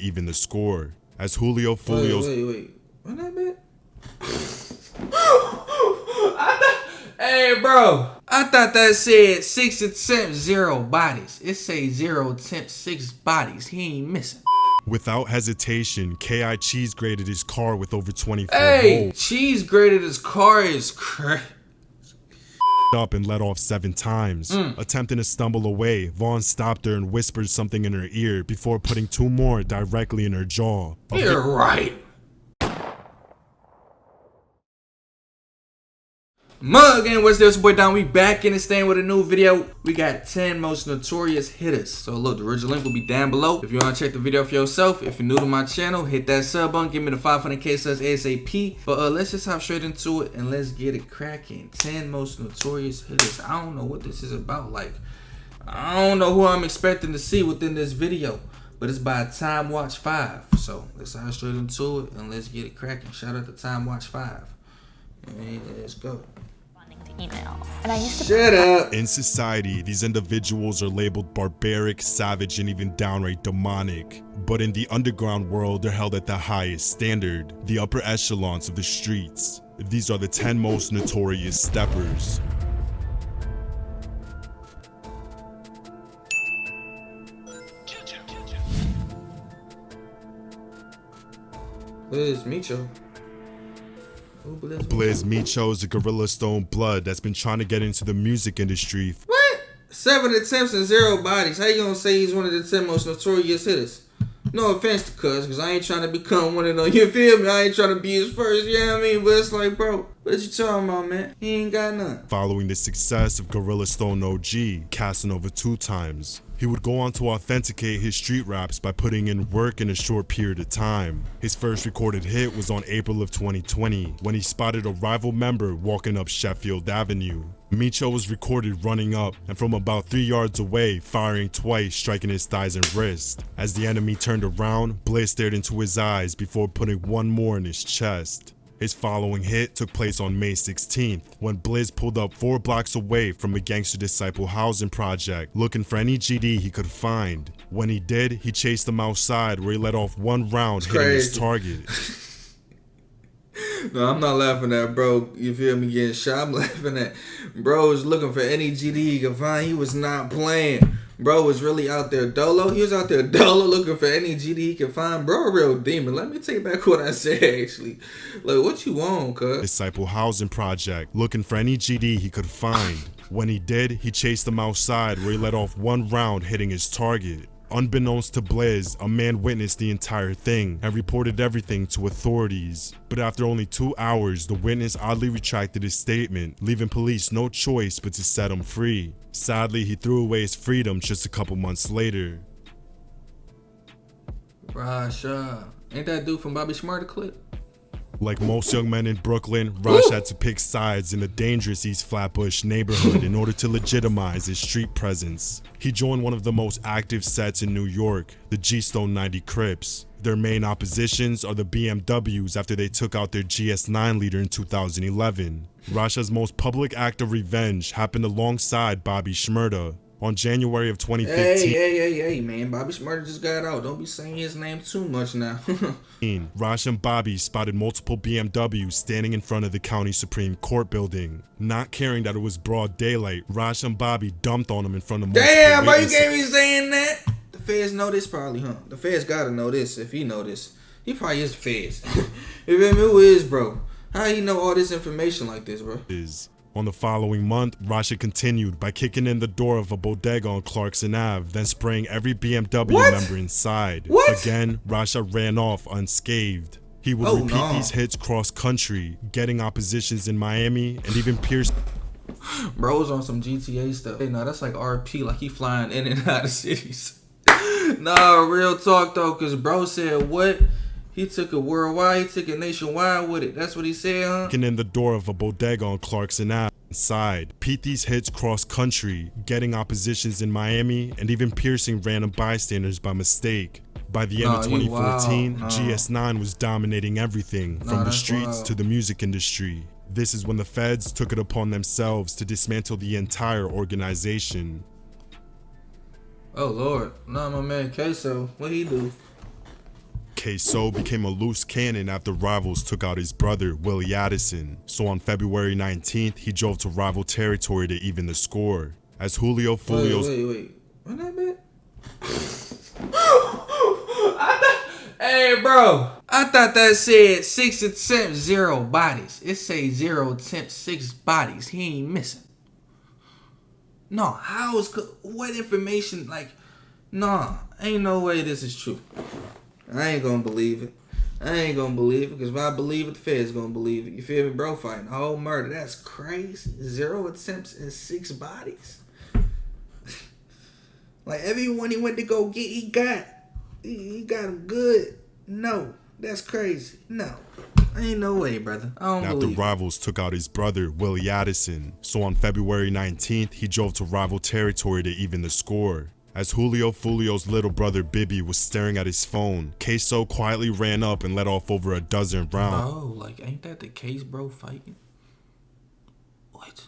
even the score. As Julio Folio's Wait. Run that back? Hey, bro. I thought that said 6 attempts, 0 bodies. It say 0 attempts, 6 bodies. He ain't missing. Without hesitation, K.I. Cheese graded his car with over 24 Hey, holes. Cheese graded his car is crazy. Up and let off 7 times. Attempting to stumble away, Vaughn stopped her and whispered something in her ear before putting 2 more directly in her jaw. You're right. Mug and what's this boy Donn? We back in the stand with a new video. We got 10 most notorious hitters. So look, the original link will be down below. If you want to check the video for yourself, if you're new to my channel, hit that sub button, give me the 500k subs ASAP. But let's just hop straight into it and let's get it cracking. 10 most notorious hitters. I don't know what this is about. Like, I don't know who I'm expecting to see within this video, but it's by Time Watch 5. So let's hop straight into it and let's get it cracking. Shout out to Time Watch 5. Let's go. Emails. And I used to Shut up. In society, these individuals are labeled barbaric, savage, and even downright demonic. But in the underground world, they're held at the highest standard, the upper echelons of the streets. These are the 10 most notorious steppers. Where's Micho? Blizz Micho is a Gorilla Stone blood that's been trying to get into the music industry. What? 7 attempts and 0 bodies. How you gonna say he's one of the 10 most notorious hitters? No offense to Cuz, because I ain't trying to become one of them. You feel me? I ain't trying to be his first, you know what I mean? But it's like, bro, what you talking about, man? He ain't got none. Following the success of Gorilla Stone OG, Casanova 2 times, he would go on to authenticate his street raps by putting in work in a short period of time. His first recorded hit was on April of 2020, when he spotted a rival member walking up Sheffield Avenue. Micho was recorded running up and from about 3 yards away, firing twice, striking his thighs and wrist. As the enemy turned around, Blizz stared into his eyes before putting 1 more in his chest. His following hit took place on May 16th, when Blizz pulled up 4 blocks away from a Gangster Disciple housing project, looking for any GD he could find. When he did, he chased them outside, where he let off 1 round, hitting his target. No, I'm not laughing at bro. You feel me getting shot? I'm laughing at bro was looking for any GD he could find. He was not playing. Bro was really out there dolo. He was out there dolo looking for any GD he could find. Bro, a real demon. Let me take back what I said, actually. Like, what you want, cuz? Disciple housing project, looking for any GD he could find. When he did, he chased them outside, where he let off 1 round, hitting his target. Unbeknownst to Blizz, a man witnessed the entire thing and reported everything to authorities. But after only 2 hours, the witness oddly retracted his statement, leaving police no choice but to set him free. Sadly, he threw away his freedom just a couple months later. Rasha. Ain't that dude from Bobby Shmurda clip? Like most young men in Brooklyn, Raj had to pick sides in the dangerous East Flatbush neighborhood in order to legitimize his street presence. He joined one of the most active sets in New York, the G-Stone 90 Crips. Their main oppositions are the BMWs after they took out their GS9 leader in 2011. Rasha's most public act of revenge happened alongside Bobby Shmurda. On January of 2015, Hey, man. Bobby Shmurda just got out. Don't be saying his name too much now. Rash and Bobby spotted multiple BMWs standing in front of the county Supreme Court building. Not caring that it was broad daylight, Rash and Bobby dumped on him in front of multiple Damn, bro, you witnesses. can't be saying that. The feds know this probably, huh? The feds gotta know this if he know this. He probably is feds. You feel me? Who is, bro? How he know all this information like this, bro? On the following month, Rasha continued by kicking in the door of a bodega on Clarkson Ave, then spraying every BMW member inside. Again, Rasha ran off unscathed. He would repeat these hits cross-country, getting oppositions in Miami and even pierced. Bro's on some GTA stuff. Hey, nah, that's like RP, like he flying in and out of cities. Nah, real talk though, cause bro said what? He took it worldwide, he took it nationwide with it. That's what he said, huh? Kicking in the door of a bodega on Clarkson Ave inside. Pete these hits cross-country, getting oppositions in Miami and even piercing random bystanders by mistake. By the end of 2014, GS9 was dominating everything from the streets to the music industry. This is when the feds took it upon themselves to dismantle the entire organization. Oh Lord, nah, my man Queso, what he do? Queso became a loose cannon after rivals took out his brother, Willie Addison. So on February 19th, he drove to rival territory to even the score. As Julio Fulio's... Wait. Run that back? Hey, bro. I thought that said 6 attempts, 0 bodies. It say 0 attempts, 6 bodies. He ain't missing. No, how is... What information? Like, nah, ain't no way this is true. I ain't gonna believe it. Because if I believe it, the Fed's gonna believe it. You feel me, bro? Fighting whole murder. That's crazy. 0 attempts and 6 bodies. Like, everyone he went to go get, he got him good. No, that's crazy. No, ain't no way, brother. I don't believe After rivals took out his brother, Willie Addison. So on February 19th, he drove to rival territory to even the score. As Julio Fulio's little brother Bibby was staring at his phone, Queso quietly ran up and let off over a dozen rounds. Oh, like, ain't that the case, bro, fighting? What?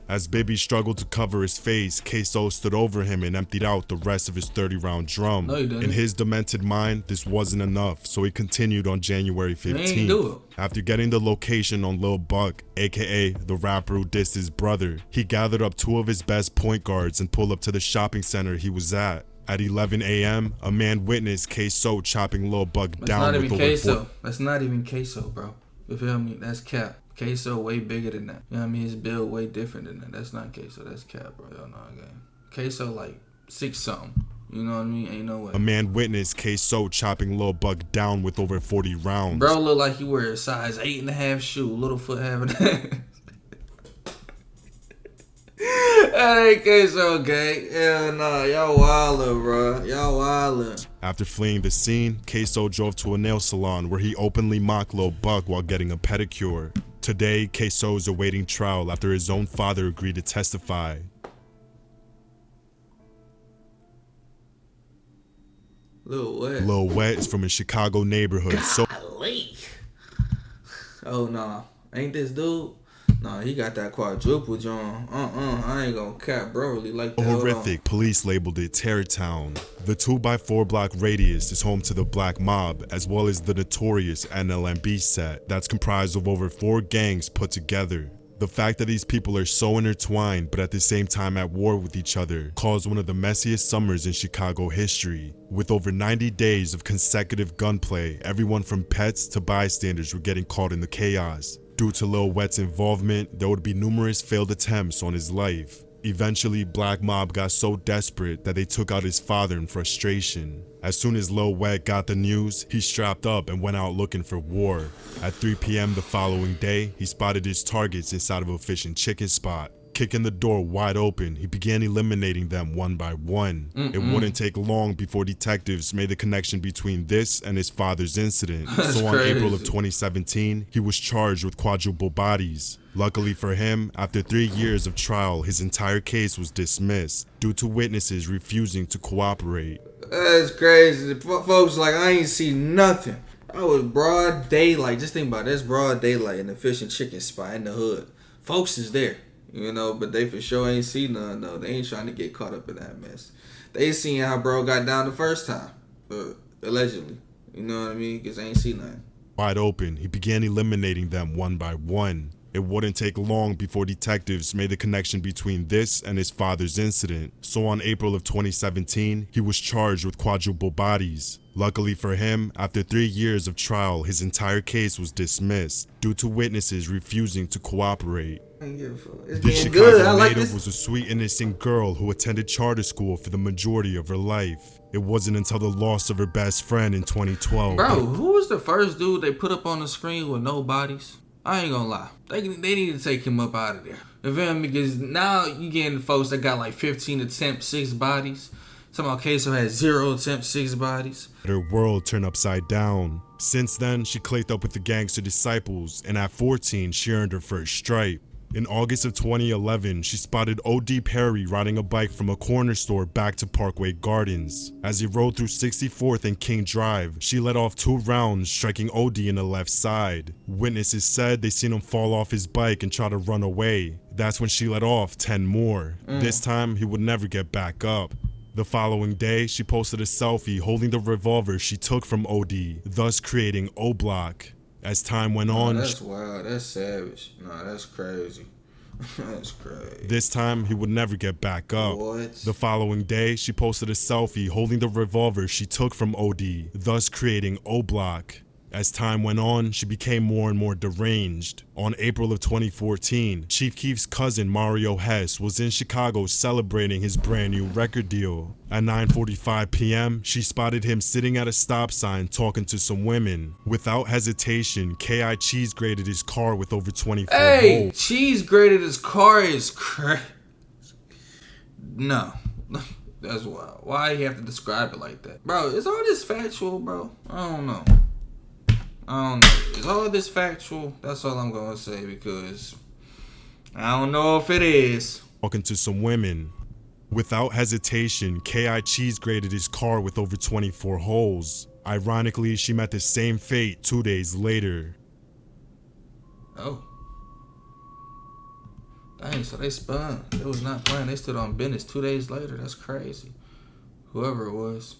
As Bibby struggled to cover his face, Queso stood over him and emptied out the rest of his 30-round drum. No, he didn't. In his demented mind, this wasn't enough, so he continued on January 15th. After getting the location on Lil Buck, aka the rapper who dissed his brother, he gathered up 2 of his best point guards and pulled up to the shopping center he was at. At 11 a.m., a man witnessed Queso chopping Lil Buck down with over Queso. That's not even Queso, bro. You feel me? That's cap. Queso way bigger than that. You know what I mean? His build way different than that. That's not Queso. That's cap, bro. Y'all know again. Queso like 6 something. You know what I mean? Ain't no way. A man witnessed Queso chopping Lil Buck down with over 40 rounds. Bro look like he wear a size 8.5 shoe. Little foot having that. That ain't Queso, gang. Hell nah. Y'all wildin', bro. Y'all wildin'. After fleeing the scene, Queso drove to a nail salon where he openly mocked Lil Buck while getting a pedicure. Today, Queso is awaiting trial after his own father agreed to testify. Lil Wet is from a Chicago neighborhood. Oh, nah. Ain't this dude? Nah, he got that quadruple John. I ain't gonna cap, bro. Really like that. Horrific. Police labeled it Terror Town. The 2x4 block radius is home to the Black Mob, as well as the Notorious NLMB set that's comprised of over 4 gangs put together. The fact that these people are so intertwined but at the same time at war with each other caused one of the messiest summers in Chicago history. With over 90 days of consecutive gunplay, everyone from pets to bystanders were getting caught in the chaos. Due to Lil Wet's involvement, there would be numerous failed attempts on his life. Eventually, Black Mob got so desperate that they took out his father in frustration. As soon as Lil Wet got the news, he strapped up and went out looking for war. At 3 p.m. the following day, he spotted his targets inside of a fish and chicken spot. Kicking the door wide open, he began eliminating them one by one. It wouldn't take long before detectives made the connection between this and his father's incident. So on April of 2017, he was charged with quadruple bodies. Luckily for him, after 3 years of trial, his entire case was dismissed due to witnesses refusing to cooperate. That's crazy. Folks like, I ain't see nothing. I was broad daylight. Just think about it. That's broad daylight in the fish and chicken spot in the hood. Folks is there. You know, but they for sure ain't see none though. They ain't trying to get caught up in that mess. They seen how bro got down the first time, allegedly. You know what I mean? Because they ain't see nothing. Wide open, he began eliminating them one by one. It wouldn't take long before detectives made the connection between this and his father's incident. So on April of 2017, he was charged with quadruple bodies. Luckily for him, after 3 years of trial, his entire case was dismissed due to witnesses refusing to cooperate. This Chicago native was a sweet, innocent girl who attended charter school for the majority of her life. It wasn't until the loss of her best friend in 2012. Bro, who was the first dude they put up on the screen with no bodies? I ain't gonna lie. They need to take him up out of there. You feel me? Because now you getting folks that got like 15 attempts, 6 bodies. Talking about Queso had 0 attempts, 6 bodies. Her world turned upside down. Since then, she clicked up with the gangster disciples, and at 14, she earned her first stripe. In August of 2011, she spotted O.D. Perry riding a bike from a corner store back to Parkway Gardens. As he rode through 64th and King Drive, she let off 2 rounds, striking O.D. in the left side. Witnesses said they seen him fall off his bike and try to run away. That's when she let off 10 more. This time, he would never get back up. The following day, she posted a selfie holding the revolver she took from OD, thus creating O Block. As time went on, that's wild. That's savage. No, that's crazy. That's crazy. This time, he would never get back up. What? The following day, she posted a selfie holding the revolver she took from OD, thus creating O Block. As time went on, she became more and more deranged. On April of 2014, Chief Keef's cousin Mario Hess was in Chicago celebrating his brand new record deal. At 9:45 p.m., she spotted him sitting at a stop sign talking to some women. Without hesitation, K.I. cheese graded his car with over 24 Hey, holes. cheese graded his car is crazy. No. That's wild. Why you have to describe it like that? Bro, is all this factual, bro? I don't know. Is all this factual? That's all I'm gonna say, because I don't know if it is. Talking to some women. Without hesitation, K.I. cheese graded his car with over 24 holes. Ironically, she met the same fate 2 days later. Oh. Dang, so they spun. They was not playing. They stood on business 2 days later. That's crazy. Whoever it was.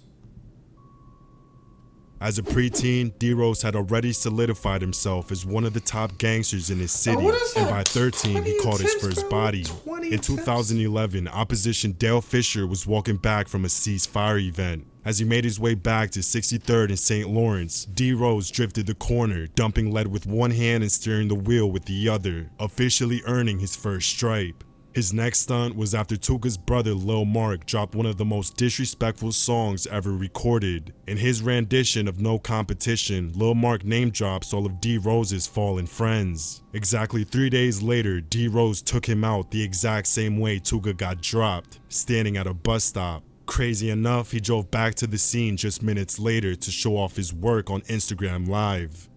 As a preteen, D-Rose had already solidified himself as one of the top gangsters in his city, and by 13, he caught his first body. In 2011, opposition Dale Fisher was walking back from a ceasefire event. As he made his way back to 63rd and St. Lawrence, D-Rose drifted the corner, dumping lead with one hand and steering the wheel with the other, officially earning his first stripe. His next stunt was after Tuga's brother Lil Mark dropped one of the most disrespectful songs ever recorded. In his rendition of No Competition, Lil Mark name drops all of D-Rose's fallen friends. Exactly 3 days later, D-Rose took him out the exact same way Tuga got dropped, standing at a bus stop. Crazy enough, he drove back to the scene just minutes later to show off his work on Instagram Live.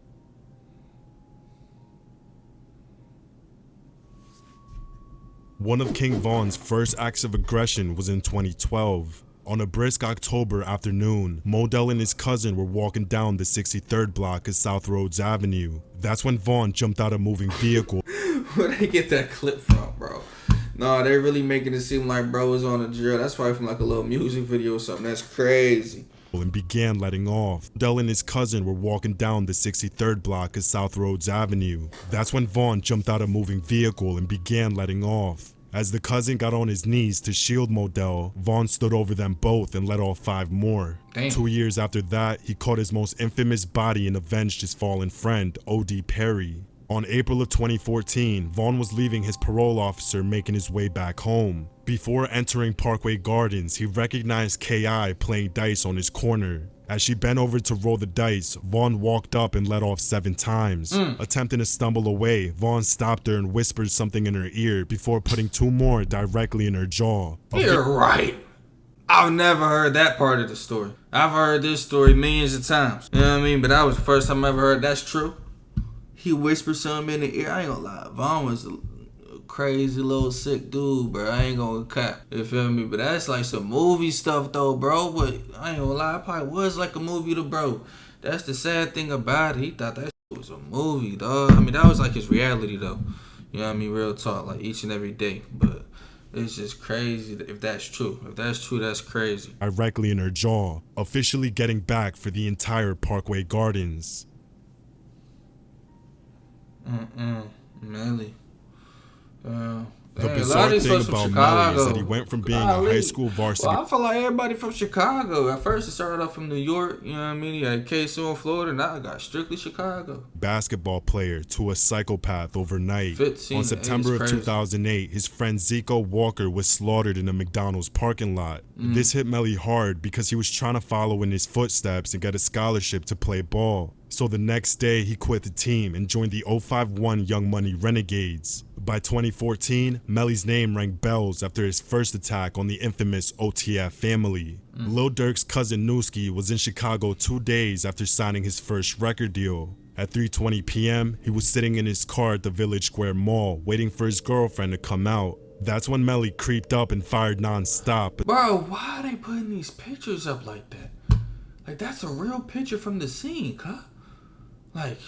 One of King Von's first acts of aggression was in 2012. On a brisk October afternoon, Modell and his cousin were walking down the 63rd block of South Rhodes Avenue. That's when Vonn jumped out a moving vehicle. Where they get that clip from, bro? No, they really making it seem like bro was on a drill. That's probably from like a little music video or something. That's crazy. And began letting off. Modell and his cousin were walking down the 63rd block of South Rhodes Avenue. That's when Vonn jumped out a moving vehicle and began letting off. As the cousin got on his knees to shield Modell, Vonn stood over them both and let off 5 more. Damn. 2 years after that, he caught his most infamous body and avenged his fallen friend, O.D. Perry. On April of 2014, Vonn was leaving his parole officer making his way back home. Before entering Parkway Gardens, he recognized K.I. playing dice on his corner. As she bent over to roll the dice, Vonn walked up and let off 7 times. Attempting to stumble away, Vonn stopped her and whispered something in her ear before putting 2 more directly in her jaw. You're right. I've never heard that part of the story. I've heard this story millions of times. You know what I mean? But that was the first time I ever heard that's true. He whispered something in the ear. I ain't gonna lie. Vonn was a crazy little sick dude, bro. I ain't gonna cap. You feel me? But that's like some movie stuff though, bro. But I ain't gonna lie. It probably was like a movie to bro. That's the sad thing about it. He thought that shit was a movie, dog. I mean, that was like his reality though. You know what I mean? Real talk, like each and every day. But it's just crazy if that's true. If that's true, that's crazy. Directly in her jaw, officially getting back for the entire Parkway Gardens. Melly. The bizarre thing about Melly is that he went from being a high school varsity. Well, I feel like everybody from Chicago. At first, it started off from New York. You know what I mean? He had KSU in Florida. Now I got strictly Chicago. Basketball player to a psychopath overnight. 15 On September of 2008, his friend Zico Walker was slaughtered in a McDonald's parking lot. This hit Melly hard because he was trying to follow in his footsteps and get a scholarship to play ball. So the next day, he quit the team and joined the 051 Young Money Renegades. By 2014, Melly's name rang bells after his first attack on the infamous OTF family. Lil Durk's cousin Newski was in Chicago 2 days after signing his first record deal. At 3:20 p.m., he was sitting in his car at the Village Square Mall, waiting for his girlfriend to come out. That's when Melly creeped up and fired non-stop. Bro, why are they putting these pictures up like that? Like, that's a real picture from the scene, huh? Like...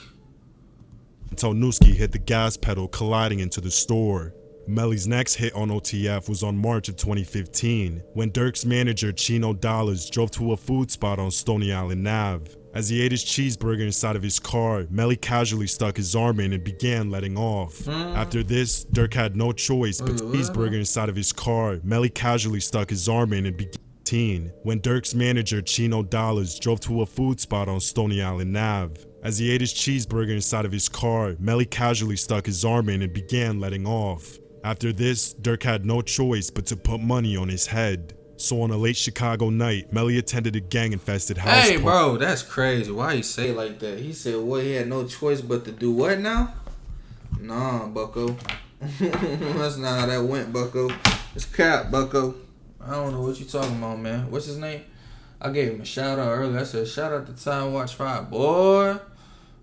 Until Newski hit the gas pedal, colliding into the store. Melly's next hit on OTF was on March of 2015, when Dirk's manager Chino Dollars drove to a food spot on Stony Island Ave. As he ate his cheeseburger inside of his car, Melly casually stuck his arm in and began letting off. After this, Dirk had no choice but to cheeseburger inside of his car. Melly casually stuck his arm in and began when Dirk's manager Chino Dollars drove to a food spot on Stony Island Ave. As he ate his cheeseburger inside of his car, Melly casually stuck his arm in and began letting off. After this, Dirk had no choice but to put money on his head. So on a late Chicago night, Melly attended a gang-infested house Hey, bro, that's crazy. Why you say it like that? He said, what, he had no choice but to do what now? Nah, bucko. That's not how that went, bucko. It's cap, bucko. I don't know what you talking about, man. What's his name? I gave him a shout-out earlier. I said, shout out to Time Watch 5. Boy,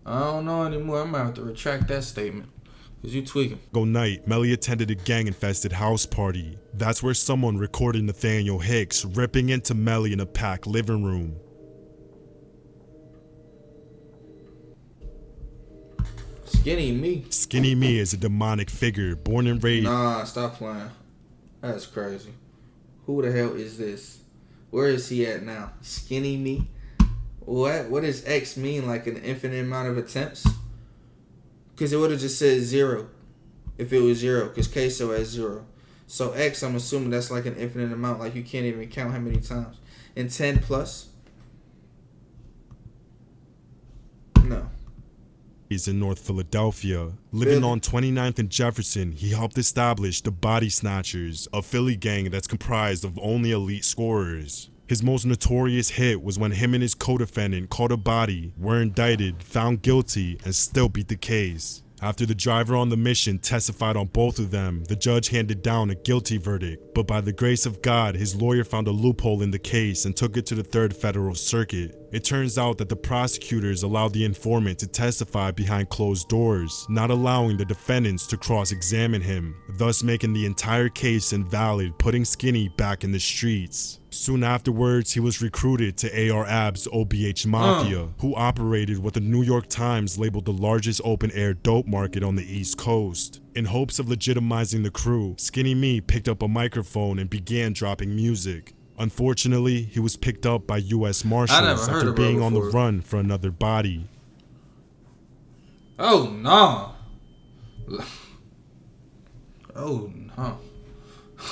I don't know anymore. I might have to retract that statement. Cause you tweaking. Night, Melly attended a gang-infested house party. That's where someone recorded Nathaniel Hicks ripping into Melly in a packed living room. Skinny me. Skinny Me is a demonic figure born and raised. Nah, stop playing. That's crazy. Who the hell is this? Where is he at now? Skinny me? What? What does X mean? Like an infinite amount of attempts? Because it would have just said 0 if it was 0, because queso has 0. So X, I'm assuming that's like an infinite amount, like you can't even count how many times. And 10 plus? No. He's in North Philadelphia. Living on 29th and Jefferson, he helped establish the Body Snatchers, a Philly gang that's comprised of only elite scorers. His most notorious hit was when him and his co-defendant caught a body, were indicted, found guilty, and still beat the case. After the driver on the mission testified on both of them, the judge handed down a guilty verdict, but by the grace of God, his lawyer found a loophole in the case and took it to the 3rd Federal Circuit. It turns out that the prosecutors allowed the informant to testify behind closed doors, not allowing the defendants to cross-examine him, thus making the entire case invalid, putting Skinny back in the streets. Soon afterwards, he was recruited to AR Ab's OBH Mafia, who operated what the New York Times labeled the largest open-air dope market on the East Coast. In hopes of legitimizing the crew, Skinny Me picked up a microphone and began dropping music. Unfortunately, he was picked up by U.S. Marshals after being on the run for another body. Oh, no. Oh, no.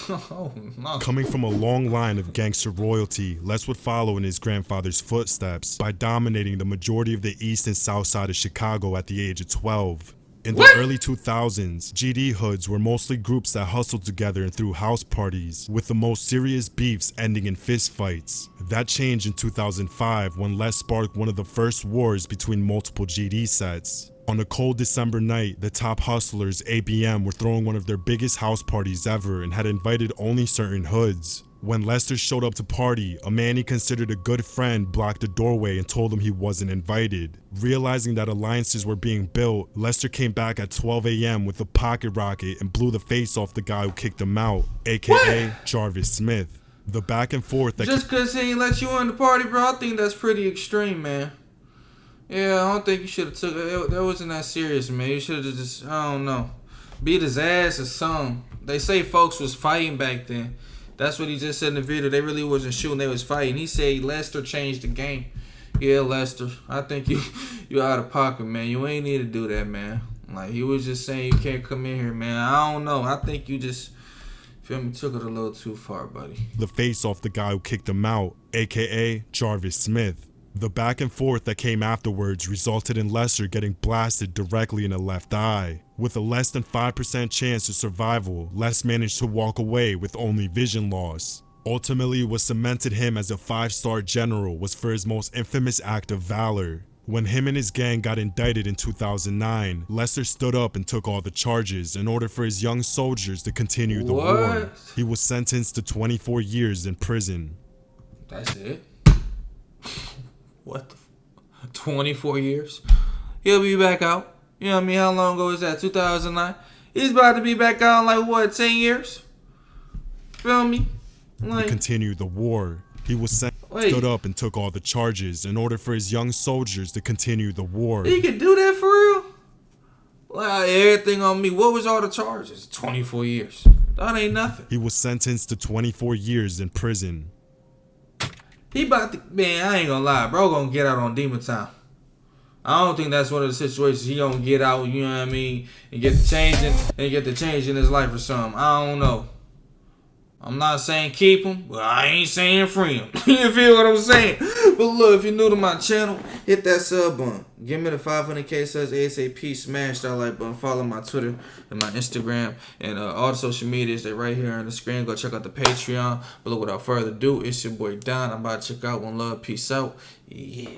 Oh, no. Coming from a long line of gangster royalty, Les would follow in his grandfather's footsteps by dominating the majority of the east and south side of Chicago at the age of 12. In the early 2000s, GD hoods were mostly groups that hustled together and threw house parties, with the most serious beefs ending in fistfights. That changed in 2005 when Les sparked one of the first wars between multiple GD sets. On a cold December night, the top hustlers, ABM, were throwing one of their biggest house parties ever and had invited only certain hoods. When Lester showed up to party, a man he considered a good friend blocked the doorway and told him he wasn't invited. Realizing that alliances were being built, Lester came back at 12 a.m. with a pocket rocket and blew the face off the guy who kicked him out, aka Jarvis Smith. The back and forth that— Just cause he ain't let you in the party, bro, I think that's pretty extreme, man. Yeah, I don't think you should have took it. That wasn't that serious, man. You should have just, I don't know, beat his ass or something. They say folks was fighting back then. That's what he just said in the video. They really wasn't shooting, they was fighting. He said Lester changed the game. Yeah, Lester, I think you out of pocket, man. You ain't need to do that, man. Like, he was just saying you can't come in here, man. I don't know. I think you just, feel me, took it a little too far, buddy. The face off the guy who kicked him out, aka Jarvis Smith. The back and forth that came afterwards resulted in Lester getting blasted directly in the left eye. With a less than 5% chance of survival, Les managed to walk away with only vision loss. Ultimately, what cemented him as a 5-star general was for his most infamous act of valor. When him and his gang got indicted in 2009, Lester stood up and took all the charges in order for his young soldiers to continue the war. He was sentenced to 24 years in prison. That's it? What the 24 years? He'll be back out. You know what I mean? How long ago is that? 2009? He's about to be back out in like, what, 10 years? Feel me? Like, continue the war. He was stood up and took all the charges in order for his young soldiers to continue the war. He could do that for real? Like, everything on me. What was all the charges? 24 years. That ain't nothing. He was sentenced to 24 years in prison. He about to, man, I ain't gonna lie. Bro gonna get out on demon time. I don't think that's one of the situations he gonna get out, you know what I mean, and get the change in his life or something. I don't know. I'm not saying keep him, but I ain't saying free him. You feel what I'm saying? But look, if you're new to my channel, hit that sub button. Give me the 500K subs ASAP. Smash that like button. Follow my Twitter and my Instagram and all the social medias. They're right here on the screen. Go check out the Patreon. But look, without further ado, it's your boy Donn. I'm about to check out. One love. Peace out. Yeah.